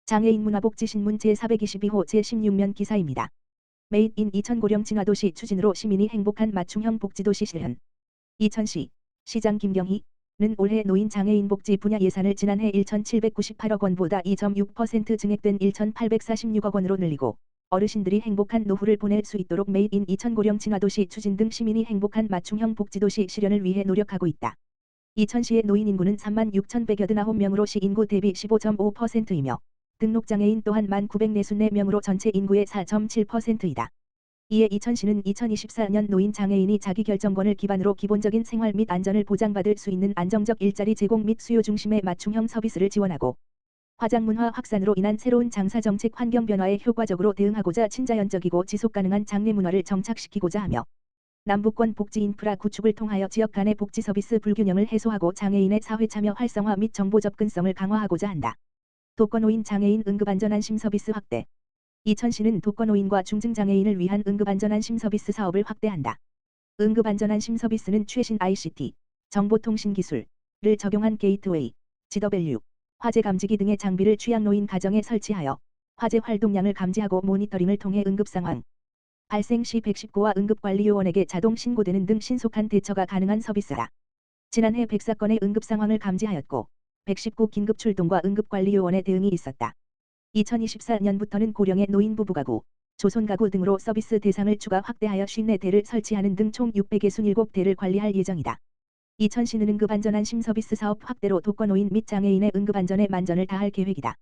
장애인 문화복지신문 제422호 제16면 기사입니다. 메이드 인 이천 고령 진화도시 추진으로 시민이 행복한 맞춤형 복지도시 실현. 이천시 시장 김경희는 올해 노인 장애인 복지 분야 예산을 지난해 1,798억 원보다 2.6% 증액된 1,846억 원으로 늘리고 어르신들이 행복한 노후를 보낼 수 있도록 메이드 인 이천 고령 진화도시 추진 등 시민이 행복한 맞춤형 복지도시 실현을 위해 노력하고 있다. 이천시의 노인 인구는 36,189명으로 시 인구 대비 15.5%이며 등록장애인 또한 1,944명으로 전체 인구의 4.7%이다. 이에 이천시는 2024년 노인 장애인이 자기결정권을 기반으로 기본적인 생활 및 안전을 보장받을 수 있는 안정적 일자리 제공 및 수요 중심의 맞춤형 서비스를 지원하고 화장문화 확산으로 인한 새로운 장사정책 환경 변화에 효과적으로 대응하고자 친자연적이고 지속가능한 장래문화를 정착시키고자 하며 남북권 복지 인프라 구축을 통하여 지역 간의 복지 서비스 불균형을 해소하고 장애인의 사회참여 활성화 및 정보 접근성을 강화하고자 한다. 독거노인 장애인 응급안전안심 서비스 확대. 이천시는 독거노인과 중증장애인을 위한 응급안전안심 서비스 사업을 확대한다. 응급안전안심 서비스는 최신 ICT, 정보통신기술을 적용한 게이트웨이, GW, 화재 감지기 등의 장비를 취약노인 가정에 설치하여 화재 활동량을 감지하고 모니터링을 통해 응급상황 발생 시 119와 응급관리요원에게 자동 신고되는 등 신속한 대처가 가능한 서비스다. 지난해 104건의 응급상황을 감지하였고 119 긴급출동과 응급관리요원의 대응이 있었다. 2024년부터는 고령의 노인 부부가구, 조손가구 등으로 서비스 대상을 추가 확대하여 54대를 설치하는 등 총 667대를 관리할 예정이다. 이천시는 응급안전안심 서비스 사업 확대로 독거노인 및 장애인의 응급안전에 만전을 다할 계획이다.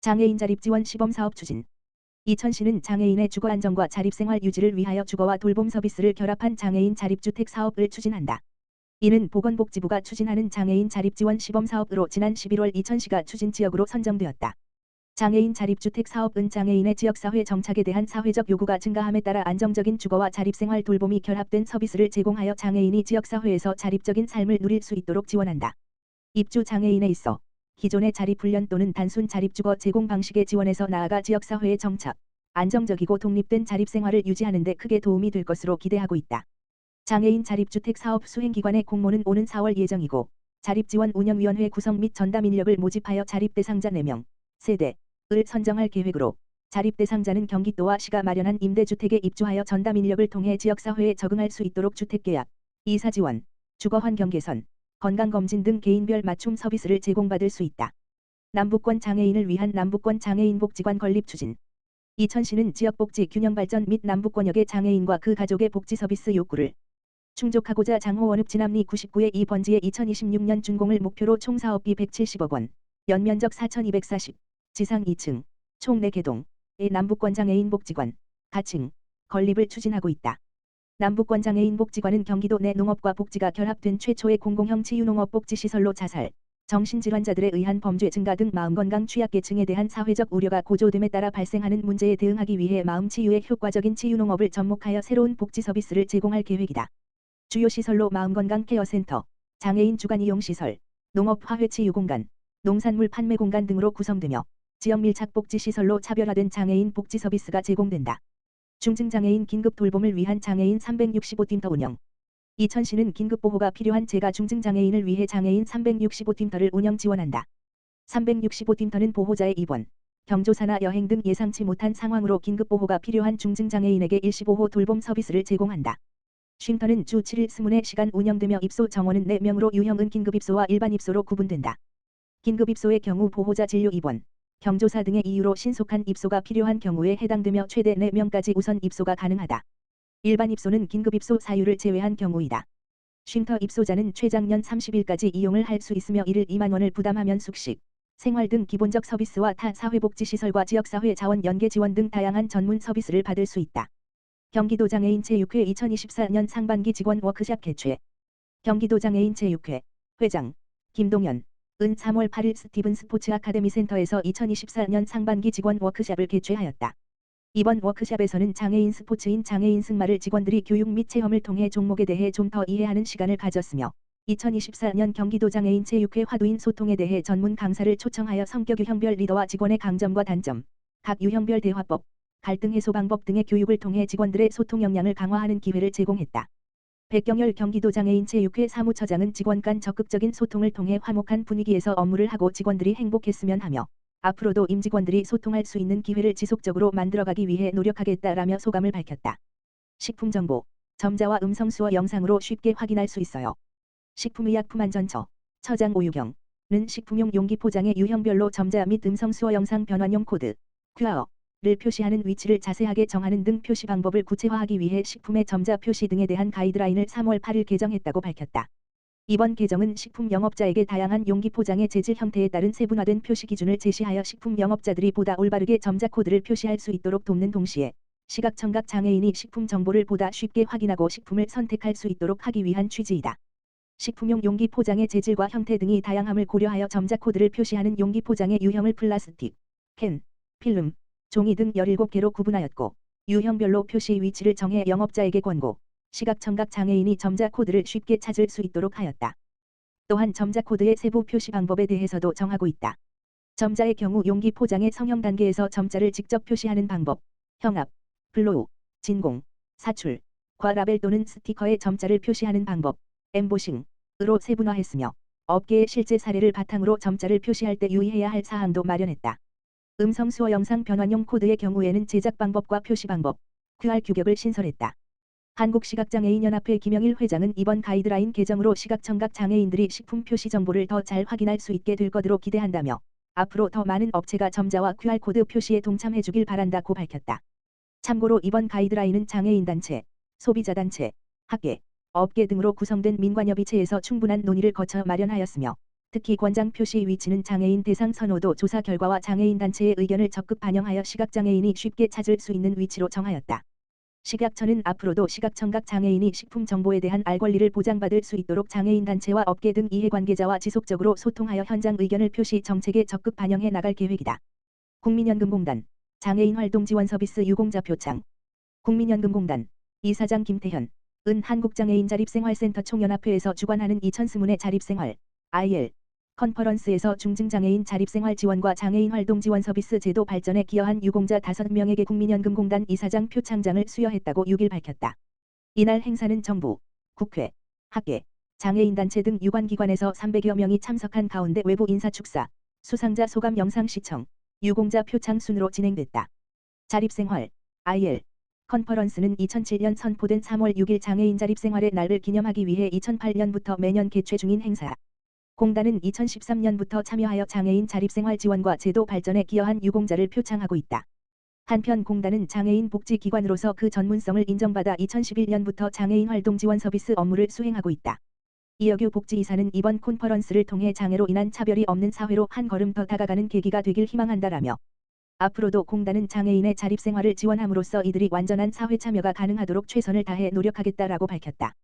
장애인 자립지원 시범사업 추진. 이천시는 장애인의 주거안정과 자립생활 유지를 위하여 주거와 돌봄 서비스를 결합한 장애인 자립주택 사업을 추진한다. 이는 보건복지부가 추진하는 장애인 자립지원 시범사업으로 지난 11월 이천시가 추진지역으로 선정되었다. 장애인 자립주택 사업은 장애인의 지역사회 정착에 대한 사회적 요구가 증가함에 따라 안정적인 주거와 자립생활 돌봄이 결합된 서비스를 제공하여 장애인이 지역사회에서 자립적인 삶을 누릴 수 있도록 지원한다. 입주 장애인에 있어 기존의 자립훈련 또는 단순 자립주거 제공 방식의 지원에서 나아가 지역사회의 정착, 안정적이고 독립된 자립생활을 유지하는 데 크게 도움이 될 것으로 기대하고 있다. 장애인 자립주택 사업 수행기관의 공모는 오는 4월 예정이고 자립지원 운영위원회 구성 및 전담 인력을 모집하여 자립대상자 4명, 세대를 선정할 계획으로 자립대상자는 경기도와 시가 마련한 임대주택에 입주하여 전담 인력을 통해 지역사회에 적응할 수 있도록 주택계약, 이사지원, 주거환경 개선, 건강검진 등 개인별 맞춤 서비스를 제공받을 수 있다. 남북권 장애인을 위한 남북권 장애인 복지관 건립 추진. 이천시는 지역복지 균형 발전 및 남북권역의 장애인과 그 가족의 복지 서비스 욕구를 충족하고자 장호원읍 진암리 99의 2번지에 2026년 준공을 목표로 총 사업비 170억 원, 연면적 4,240, 지상 2층, 총 4개동의 남북권 장애인 복지관, 가칭, 건립을 추진하고 있다. 남북권 장애인 복지관은 경기도 내 농업과 복지가 결합된 최초의 공공형 치유농업 복지시설로 자살, 정신질환자들에 의한 범죄 증가 등 마음건강 취약계층에 대한 사회적 우려가 고조됨에 따라 발생하는 문제에 대응하기 위해 마음치유에 효과적인 치유농업을 접목하여 새로운 복지 서비스를 제공할 계획이다. 주요 시설로 마음건강 케어센터, 장애인 주간 이용시설, 농업 화훼치유공간, 농산물 판매 공간 등으로 구성되며 지역 밀착 복지시설로 차별화된 장애인 복지 서비스가 제공된다. 중증장애인 긴급 돌봄을 위한 장애인 365팀터 운영. 이천시는 긴급보호가 필요한 재가 중증장애인을 위해 장애인 365팀터를 운영 지원한다. 365팀터는 보호자의 입원, 경조사나 여행 등 예상치 못한 상황으로 긴급보호가 필요한 중증장애인에게 일시보호 돌봄 서비스를 제공한다. 쉼터는 주 7일 20시간 운영되며 입소 정원은 4명으로 유형은 긴급입소와 일반입소로 구분된다. 긴급입소의 경우 보호자 진료 입원, 경조사 등의 이유로 신속한 입소가 필요한 경우에 해당되며 최대 4명까지 우선 입소가 가능하다. 일반 입소는 긴급입소 사유를 제외한 경우이다. 쉼터 입소자는 최장년 30일까지 이용을 할 수 있으며 이를 2만 원을 부담하면 숙식, 생활 등 기본적 서비스와 타 사회복지시설과 지역사회 자원 연계 지원 등 다양한 전문 서비스를 받을 수 있다. 경기도 장애인 제6회 2024년 상반기 직원 워크샵 개최. 경기도 장애인 제6회 회장 김동연 은 3월 8일 스티븐 스포츠 아카데미 센터에서 2024년 상반기 직원 워크샵을 개최하였다. 이번 워크샵에서는 장애인 스포츠인 장애인 승마를 직원들이 교육 및 체험을 통해 종목에 대해 좀 더 이해하는 시간을 가졌으며 2024년 경기도 장애인 제6회 화두인 소통에 대해 전문 강사를 초청하여 성격 유형별 리더와 직원의 강점과 단점, 각 유형별 대화법, 갈등 해소 방법 등의 교육을 통해 직원들의 소통 역량을 강화하는 기회를 제공했다. 백경열 경기도 장애인 제6회 사무처장은 직원 간 적극적인 소통을 통해 화목한 분위기에서 업무를 하고 직원들이 행복했으면 하며 앞으로도 임직원들이 소통할 수 있는 기회를 지속적으로 만들어가기 위해 노력하겠다라며 소감을 밝혔다. 식품정보, 점자와 음성수어 영상으로 쉽게 확인할 수 있어요. 식품의약품안전처 처장 오유경은 식품용 용기 포장의 유형별로 점자 및 음성수어 영상 변환용 코드, QR를 표시하는 위치를 자세하게 정하는 등 표시 방법을 구체화하기 위해 식품의 점자 표시 등에 대한 가이드라인을 3월 8일 개정했다고 밝혔다. 이번 개정은 식품 영업자에게 다양한 용기 포장의 재질 형태에 따른 세분화된 표시 기준을 제시하여 식품 영업자들이 보다 올바르게 점자 코드를 표시할 수 있도록 돕는 동시에 시각청각 장애인이 식품 정보를 보다 쉽게 확인하고 식품을 선택할 수 있도록 하기 위한 취지이다. 식품용 용기 포장의 재질과 형태 등이 다양함을 고려하여 점자 코드를 표시하는 용기 포장의 유형을 플라스틱, 캔, 필름, 종이 등 17개로 구분하였고 유형별로 표시 위치를 정해 영업자에게 권고, 시각청각 장애인이 점자 코드를 쉽게 찾을 수 있도록 하였다. 또한 점자 코드의 세부 표시 방법에 대해서도 정하고 있다. 점자의 경우 용기 포장의 성형 단계에서 점자를 직접 표시하는 방법, 형압, 블로우, 진공, 사출, 과라벨 또는 스티커에 점자를 표시하는 방법, 엠보싱으로 세분화했으며 업계의 실제 사례를 바탕으로 점자를 표시할 때 유의해야 할 사항도 마련했다. 음성수어 영상 변환용 코드의 경우에는 제작 방법과 표시 방법, QR 규격을 신설했다. 한국시각장애인연합회 김영일 회장은 이번 가이드라인 개정으로 시각청각 장애인들이 식품 표시 정보를 더 잘 확인할 수 있게 될 것으로 기대한다며 앞으로 더 많은 업체가 점자와 QR코드 표시에 동참해주길 바란다고 밝혔다. 참고로 이번 가이드라인은 장애인단체, 소비자단체, 학계, 업계 등으로 구성된 민관협의체에서 충분한 논의를 거쳐 마련하였으며 특히 권장 표시 위치는 장애인 대상 선호도 조사 결과와 장애인단체의 의견을 적극 반영하여 시각장애인이 쉽게 찾을 수 있는 위치로 정하였다. 식약처는 앞으로도 시각청각 장애인이 식품 정보에 대한 알 권리를 보장받을 수 있도록 장애인단체와 업계 등 이해관계자와 지속적으로 소통하여 현장 의견을 표시 정책에 적극 반영해 나갈 계획이다. 국민연금공단 장애인 활동 지원 서비스 유공자 표창 국민연금공단 이사장 김태현 은 한국장애인 자립생활센터 총연합회에서 주관하는 2020의 자립생활 IL 컨퍼런스에서 중증장애인 자립생활 지원과 장애인 활동 지원 서비스 제도 발전에 기여한 유공자 5명에게 국민연금공단 이사장 표창장을 수여했다고 6일 밝혔다. 이날 행사는 정부, 국회, 학계, 장애인단체 등 유관기관에서 300여 명이 참석한 가운데 외부 인사 축사, 수상자 소감 영상 시청, 유공자 표창 순으로 진행됐다. 자립생활 IL 컨퍼런스는 2007년 선포된 3월 6일 장애인 자립생활의 날을 기념하기 위해 2008년부터 매년 개최 중인 행사. 공단은 2013년부터 참여하여 장애인 자립생활 지원과 제도 발전에 기여한 유공자를 표창하고 있다. 한편 공단은 장애인 복지기관으로서 그 전문성을 인정받아 2011년부터 장애인 활동 지원 서비스 업무를 수행하고 있다. 이여규 복지이사는 이번 콘퍼런스를 통해 장애로 인한 차별이 없는 사회로 한 걸음 더 다가가는 계기가 되길 희망한다라며 앞으로도 공단은 장애인의 자립생활을 지원함으로써 이들이 완전한 사회 참여가 가능하도록 최선을 다해 노력하겠다라고 밝혔다.